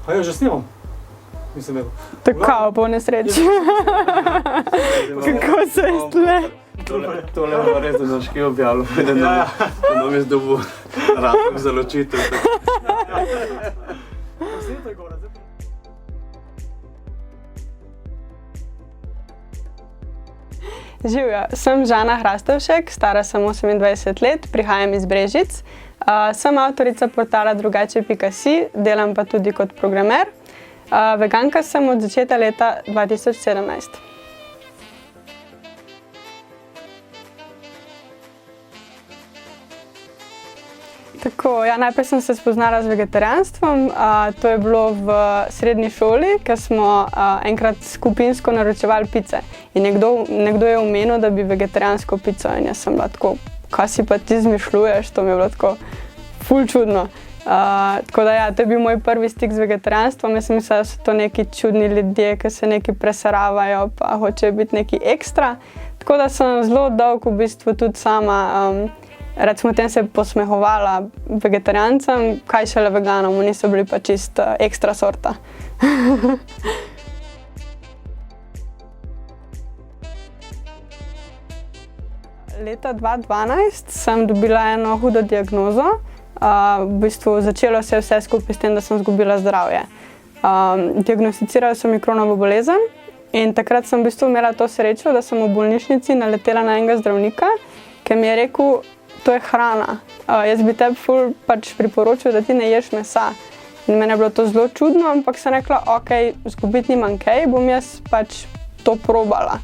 A jo, že snimam? Mislim, Tako, po nesreči. Kako se je tle? Tole bo res, da znaš kaj objavljal, da bom jaz dobil razlog za ločitev. Živjo, sem Žana Hrastovšek, stara sem 28 let, prihajam iz Brežic. Sem avtorica portala drugače.si, delam pa tudi kot programer. Veganka sem od začetka leta 2017. Tako, ja, najprej sem se spoznala z vegetarijanstvom. To je bilo v srednji šoli, ker smo enkrat skupinsko naročevali pice. In nekdo je omenil, da bi vegetarijansko pico, in jaz sem bila tako, kaj si pa ti izmišljuješ, to mi je bilo tako ful čudno. Tako da ja, to je bil moj prvi stik z vegetarijanstvom. Jaz sem mislila, da so to neki čudni ljudje, ki se neki presaravajo pa hočejo biti neki ekstra. Tako da sem zelo dolgo v bistvu tudi sama recimo tem se posmehovala vegetarijancem, kaj šele veganom, oni so bili pa čist ekstra sorta. Leta 2012 sem dobila eno hudo diagnozo. V bistvu začelo se je vse skupaj s tem, da sem izgubila zdravje. Diagnosticirali so mi Crohnovo bolezen in takrat sem v bistvu imela to srečo, da sem v bolnišnici naletela na enega zdravnika, ki mi je rekel, to je hrana. Jaz bi tebi ful pač priporočil, da ti ne ješ mesa. In meni je bilo to zelo čudno, ampak sem rekla, ok, izgubiti nimam kaj, bom jaz pač to probala.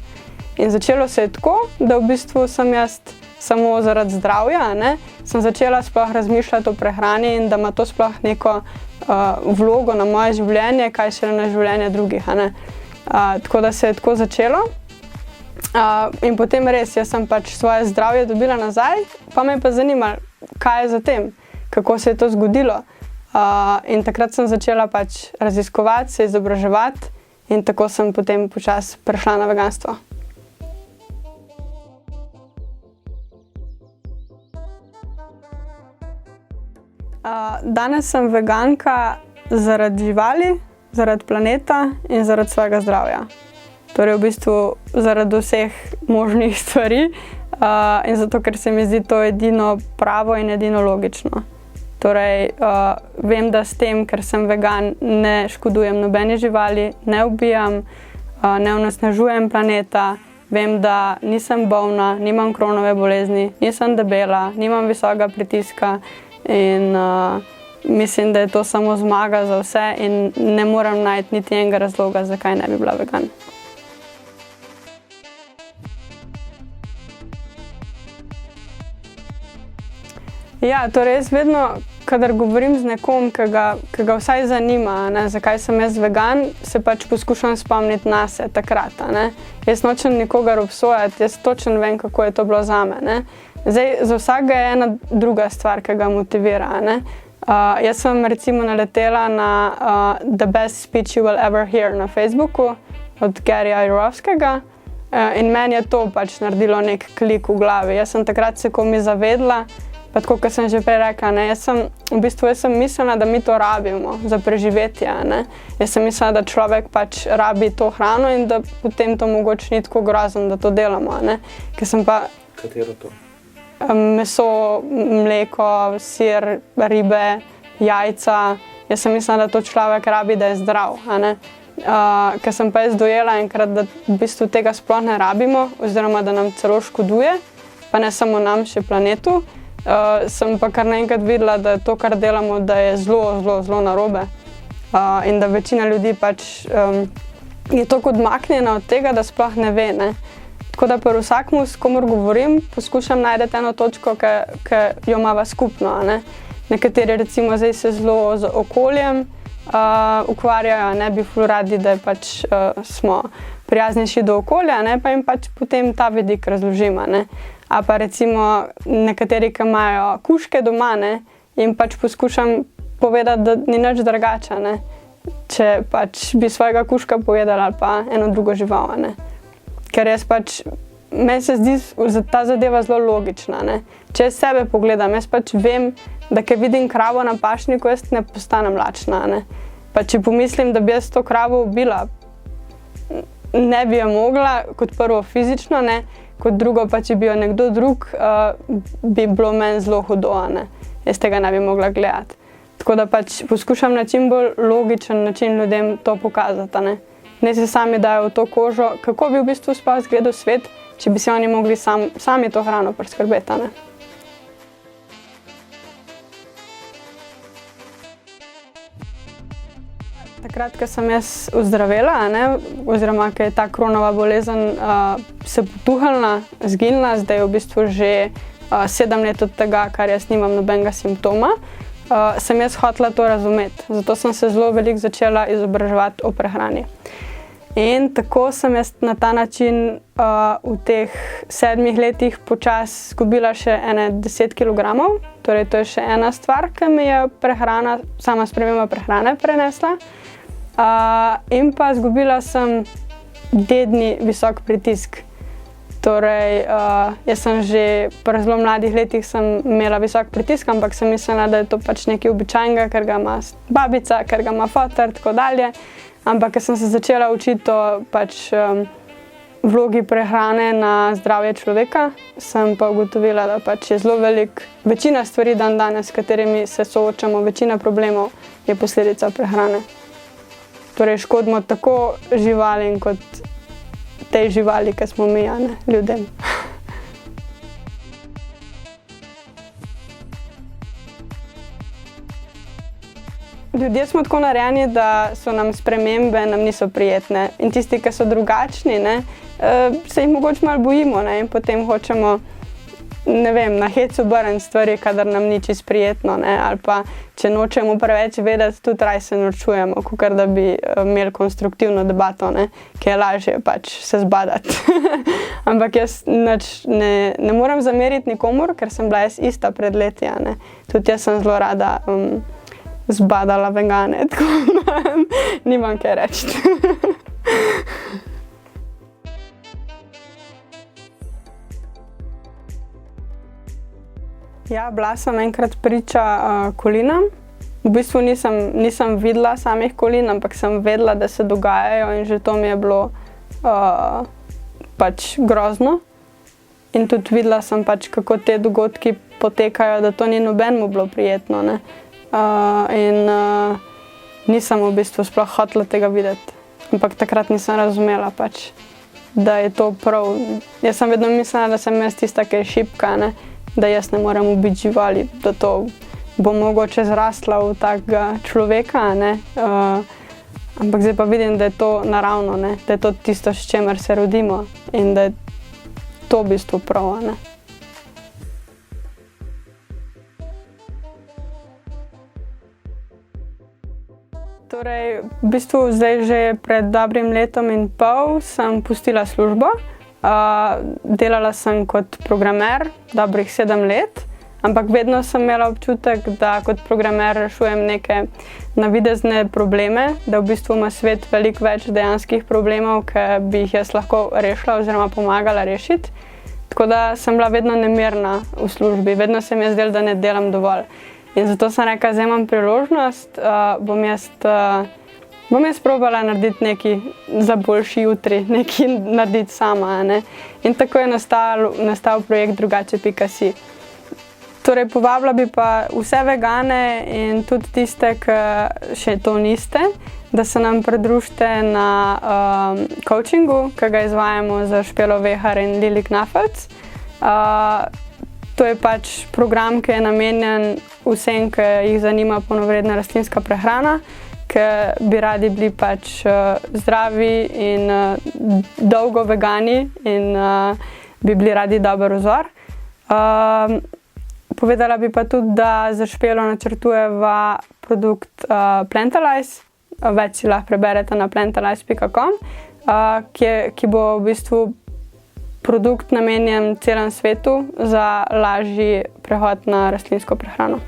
In začelo se je tako, da v bistvu sem jaz samo zaradi zdravja, sem začela sploh razmišljati o prehrani in da ima to sploh neko vlogo na moje življenje, kaj šele na življenje drugih. Tako da se je tako začelo. In potem res, jaz sem pač svoje zdravje dobila nazaj, pa me je pa zanimalo, kaj je za tem, kako se je to zgodilo. In takrat sem začela pač raziskovati, se izobraževati in tako sem potem počasi prešla na veganstvo. Danes sem veganka zaradi živali, zaradi planeta in zaradi svojega zdravja. Torej v bistvu zaradi vseh možnih stvari in zato, ker se mi zdi to edino pravo in edino logično. Torej, vem, da s tem, ker sem vegan, ne škodujem nobeni živali, ne ubijam, ne onesnažujem planeta, vem, da nisem bolna, nimam Crohnove bolezni, nisem debela, nimam visokega pritiska in mislim, da je to samo zmaga za vse in ne morem najti niti enega razloga, zakaj ne bi bila vegan. Ja, torej jaz vedno, kadar govorim z nekom, ki ga vsaj zanima, zakaj sem jaz vegan, se pač poskušam spomniti nase takrat. Jaz nočem nikogar obsojati, jaz točno vem, kako je to bilo zame. Zdaj, za vsakega je ena druga stvar, ki ga motivira. Jaz sem recimo naletela na The Best Speech You Will Ever Hear na Facebooku od Garyja Jurovskega in meni je to pač naredilo nek klik v glavi. Jaz sem takrat se komi zavedla, pa tako, kot sem že prej rekla, jaz sem mislila, da mi to rabimo za preživetje. Jaz sem mislila, da človek pač rabi to hrano in da potem to mogoče ni tako grozno, da to delamo. Ker sem pa... Katero to? Meso, mleko, sir, ribe, jajca. Jaz sem mislila, da to človek rabi, da je zdrav. Ker sem pa jaz dojela enkrat, da v bistvu tega sploh ne rabimo, oziroma da nam celo škoduje, pa ne samo nam, še planetu. Sem pa kar naenkrat videla, da to, kar delamo, da je zelo narobe. In da večina ljudi pač je toliko odmaknjena od tega, da sploh ne ve. Tako da pri vsakmu, s komor govorim, poskušam najti eno točko, ki jo imava skupno. Nekateri recimo zdaj se zelo z okoljem ukvarjajo, bi ful radi, da pač smo prijaznejši do okolja, pa jim pač potem ta vidik razložim. A pa recimo nekateri, ki imajo kužke doma, jim pač poskušam povedati, da ni nič drugače, če pač bi svojega kužka povedala ali pa eno drugo žival. Ker jaz pač meni se zdi ta zadeva zelo logična, ne. Če sebe pogledam, jaz pač vem, da ko vidim kravo na pašniku, jaz ne postanem lačna, ne. Pa če pomislim, da bi jaz to kravo ubila, ne bi jo mogla, kot prvo fizično, ne, kot drugo pa, če bi jo nekdo drug, bi bilo meni zelo hudo, ne. Jaz tega ne bi mogla gledati. Tako da pač poskušam na čim bolj logičen način ljudem to pokazati, ne. Ne se sami dajo v to kožo, kako bi v bistvu sploh izgledal svet, če bi si oni mogli sami to hrano priskrbeti, ne. Takrat, ko sem jaz ozdravela, ne, oziroma ko je ta Crohnova bolezen se potuhnila, izginila, zdaj je v bistvu že 7 let od tega, kar jaz nimam nobenega simptoma, sem jaz hotela to razumeti. Zato sem se zelo veliko začela izobraževati o prehrani. In tako sem jaz na ta način v teh 7 letih počasi izgubila še 10 kilogramov. Torej, to je še ena stvar, ki mi je prehrana, sama sprememba prehrane prenesla. In pa izgubila sem dedni visok pritisk. Torej, jaz sem že pri zelo mladih letih sem imela visok pritisk, ampak sem mislila, da je to pač nekaj običajnega, ker ga ima babica, ker ga ima foter, tako dalje. Ampak, ker sem se začela učiti o pač vlogi prehrane na zdravje človeka, sem pa ugotovila, da pač je zelo večina stvari danes, s katerimi se soočamo, večina problemov je posledica prehrane. Torej, škodimo tako živalim kot tej živali, ki smo mi, ne, ljudem. Ljudje smo tako narejeni, da so nam spremembe nam niso prijetne. In tisti, ki so drugačni, ne, se jih mogoče malo bojimo, ne, in potem hočemo, ne vem, na hec obrniti stvari, kadar nam ni čisto prijetno, ne, ali pa če nočemo preveč vedeti, tudi raje se norčujemo, kakor da bi imeli konstruktivno debato, ne, ki je lažje pač se zbadati. Ampak jaz ne morem zameriti nikomur, ker sem bila jaz ista pred leti, ne. Tudi jaz sem zelo rada zbadala vegane, tako da nimam kaj reči. Ja, bila sem enkrat priča kolinam. V bistvu nisem videla samih kolin, ampak sem vedela, da se dogajajo in že to mi je bilo pač grozno. In tudi videla sem pač, kako te dogodki potekajo, da to ni nobenemu bilo prijetno, ne. Nisem v bistvu sploh hotela tega videti. Ampak takrat nisem razumela pač, da je to prav. Jaz sem vedno mislila, da sem jaz tista, ki je šibka, ne. Da jaz ne morem ubiti živali, da to bo mogoče zrasla v takega človeka, ne. Ampak zdaj pa vidim, da je to naravno, ne. Da je to tisto, s čimer se rodimo in da je to v bistvu prav, ne. Torej, v bistvu zdaj že pred dobrim letom in pol sem pustila službo. Delala sem kot programer dobrih 7 let, ampak vedno sem imela občutek, da kot programer rešujem neke navidezne probleme, da v bistvu ima svet veliko več dejanskih problemov, ki bi jih jaz lahko rešila oziroma pomagala rešiti. Tako da sem bila vedno nemirna v službi, vedno se mi je zdelo, da ne delam dovolj. In zato sem rekla, zdaj imam priložnost, bom jaz probala narediti nekaj za boljši jutri, nekaj narediti sama, ne. In tako je nastal projekt drugače.si. Torej, povabila bi pa vse vegane in tudi tiste, ki še to niste, da se nam pridružite na coachingu, ki ga izvajamo za Špelo Vehar in Lili Knafelc. To je pač program, ki je namenjen vsem, ki jih zanima polnovredna rastlinska prehrana, ki bi radi bili pač zdravi in dolgo vegani in bi bili radi dober vzor. Povedala bi pa tudi, da za Špelo načrtujeva produkt Plantalize. Več si lahko preberete na plantalize.com, ki bo v bistvu produkt namenjen celem svetu za lažji prehod na rastlinsko prehrano.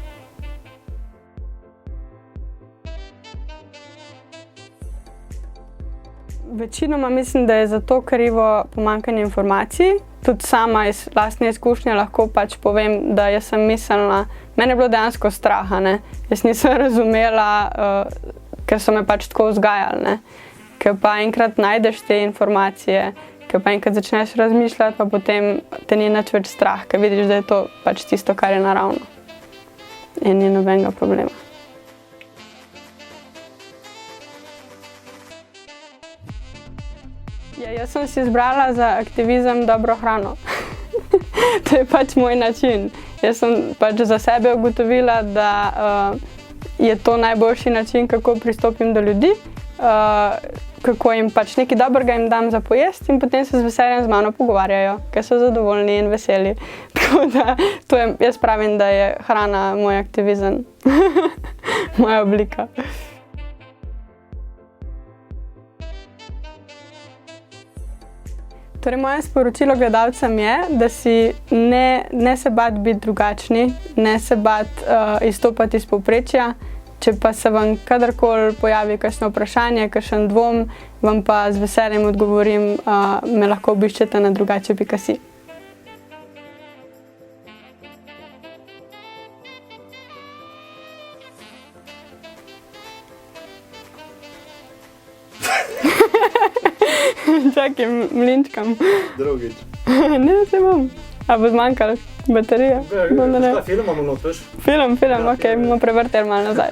Večinoma mislim, da je zato krivo pomanjkanje informacij. Tudi sama iz lastne izkušnje lahko pač povem, da jaz sem mislila, mene je bilo dejansko strah, ne. Jaz nisem razumela, ker so me pač tako vzgajali, ne. Ker pa enkrat najdeš te informacije, ker pa enkrat začneš razmišljati, pa potem te ni nič več strah, ker vidiš, da je to pač tisto, kar je naravno. In ni nobenega problema. Ja, jaz sem si izbrala za aktivizem dobro hrano. To je pač moj način. Jaz sem pač za sebe ugotovila, da je to najboljši način, kako pristopim do ljudi, kako jim pač nekaj dobrega jim dam za pojesti in potem se z veseljem z mano pogovarjajo, ker so zadovoljni in veseli. Tako da jaz pravim, da je hrana moj aktivizem, moja oblika. Torej, moje sporočilo gledalcem je, da si ne se bati biti drugačni, ne se bati izstopati iz povprečja. Če pa se vam kadarkoli pojavi kakšno vprašanje, kakšen dvom, vam pa z veseljem odgovorim, me lahko obiščete na drugače.si. Čakaj, mlinčkam. Drugič. Ne, se bom. A bo zmanjkalo baterije? Film imamo not, veš? Film, ok, bomo prevrteli malo nazaj.